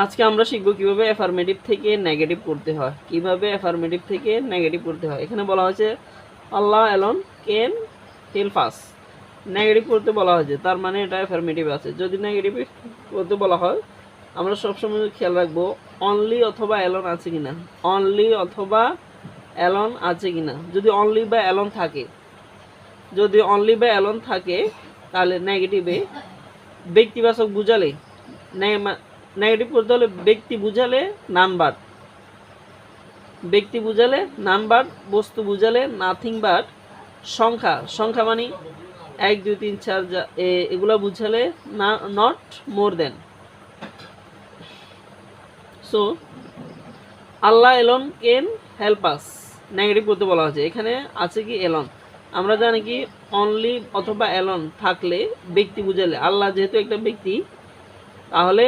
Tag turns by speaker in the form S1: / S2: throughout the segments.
S1: আজকে আমরা শিখব কিভাবে অ্যাফার্মেটিভ থেকে নেগেটিভ করতে হয়। কিভাবে অ্যাফার্মেটিভ থেকে নেগেটিভ করতে হয়। এখানে বলা হয়েছে Allah alone can help us. Negative করতে বলা হয়েছে, তার মানে এটা অ্যাফার্মেটিভ আছে। যদি নেগেটিভ করতে বলা হয়, আমরা সবসময় খেয়াল রাখবো অনলি অথবা অ্যালোন আছে কিনা, অনলি অথবা অ্যালোন আছে কিনা। যদি অনলি বা অ্যালোন থাকে, যদি অনলি বা অ্যালোন থাকে তাহলে নেগেটিভে ব্যক্তিবাচক বুঝালে নেগেটিভ করতে হলে ব্যক্তি বুঝালে নান বাট, ব্যক্তি বুঝালে নান বাট, বস্তু বুঝালে নাথিং বাট, সংখ্যা সংখ্যা মানে 1 2 3 4 এগুলো বুঝালে না not more than. So Allah alone can help us, negative করতে বলা হয়েছে। এখানে আছে কি এলন, আমরা জানি কি অনলি অথবা এলন থাকলে ব্যক্তি বুঝালে, আল্লাহ যেহেতু একটা ব্যক্তি তাহলে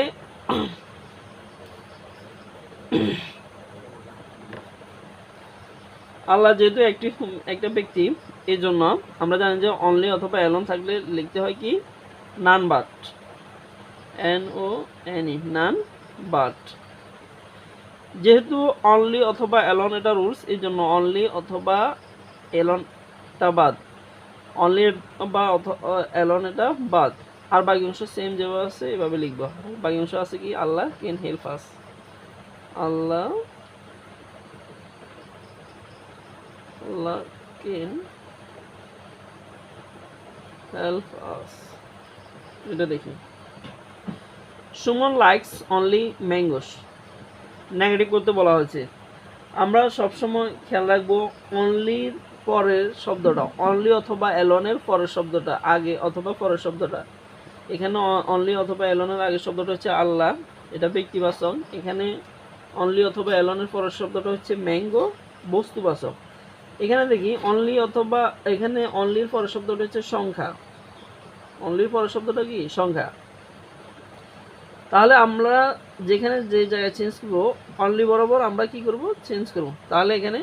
S1: আল্লাহ যেহেতু একটা ব্যক্তি, এই জন্য আমরা জানি যে অনলি অথবা অ্যালোন থাকলে লিখতে হয় কি none but, NONE, none but. যেহেতু অনলি অথবা অ্যালোন এটা রুলস, এই জন্য অনলি অথবা অ্যালোনটা বাদ, অনলি বা অ্যালোন এটা বাদ। আর বাকি অংশ সেম যেভাবে আছে এভাবে লিখবো। বাকি অংশ আছে কি Allah can help us, Allah Allah can help us. এটা দেখি Suman likes only mangoes, negative করতে বলা হয়েছে। আমরা সবসময় খেয়াল রাখবো অনলির পরের শব্দটা, অনলি অথবা অ্যালোনের পরের শব্দটা আগে অথবা পরের শব্দটা। এখানে অনলি অথবা অ্যালোনের আগের শব্দটা হচ্ছে আল্লাহ, এটা ব্যক্তিবাচক। এখানে অনলি অথবা অ্যালোনের পরের শব্দটা হচ্ছে ম্যাঙ্গো, বস্তুবাচক। এখানে দেখি অনলি অথবা, এখানে অনলির পরের শব্দটা হচ্ছে সংখ্যা, অনলির পরের শব্দটা কি সংখ্যা। তাহলে আমরা যেখানে যে জায়গায় চেঞ্জ করবো অনলি বরাবর আমরা কি করব চেঞ্জ করব। তাহলে এখানে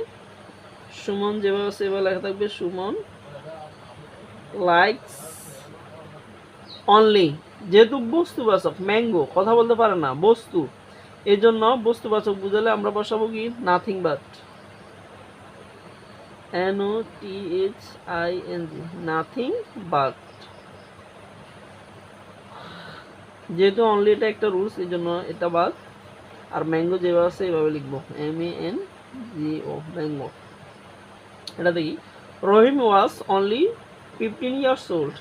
S1: সুমন যেভাবে সেভাবে লেখা থাকবে, সুমন লাইকস অনলি, যেহেতু বস্তুবাচক, ম্যাঙ্গো কথা বলতে পারে না, বস্তু, এই জন্য বস্তুবাচক বুঝালে আমরা বসাবো কি nothing but, NOTHING, nothing but. যেহেতু অনলি এটা একটা রুলস, এই জন্য এটা বাদ। আর ম্যাঙ্গো যেভাবে আছে এভাবে লিখবো, MANGO, ম্যাঙ্গো। এটা দেখি রহিম ওয়াজ অনলি 15 ইয়ার্স ওল্ড।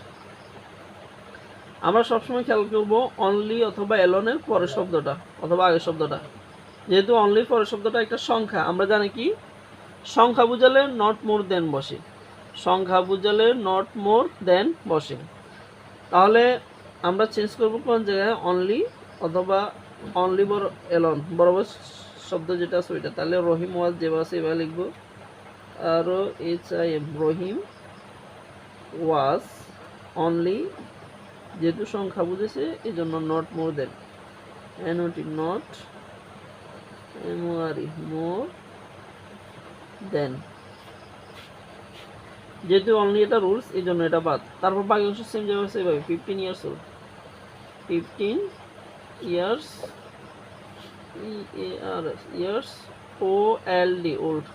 S1: আমরা সবসময় খেয়াল করবো অনলি অথবা অ্যালোনের পরের শব্দটা অথবা আগের শব্দটা। যেহেতু অনলির পরের শব্দটা একটা সংখ্যা, আমরা জানি কি সংখ্যা বুঝালে নট মোর দেন বসে, সংখ্যা বুঝালে নট মোর দেন বসে। তাহলে আমরা চেঞ্জ করবো কোন জায়গায়, অনলি অথবা অনলি বড় এলন বরাবর শব্দ যেটা আছে ওইটা। তাহলে রহিম ওয়াজ যেভাবে আছে এভাবে লিখবো, ROHIM, রহিম ওয়াজ অনলি, যেহেতু সংখ্যা বুঝেছে এই জন্য not more than, NOT, not MORE, more than. যেহেতু অনলি এটা রুলস এই জন্য এটা বাদ। তারপর বাকি অংশ সেম যেভাবে সেভাবে 15 years old, 15 years, EARS, years, OLD, old.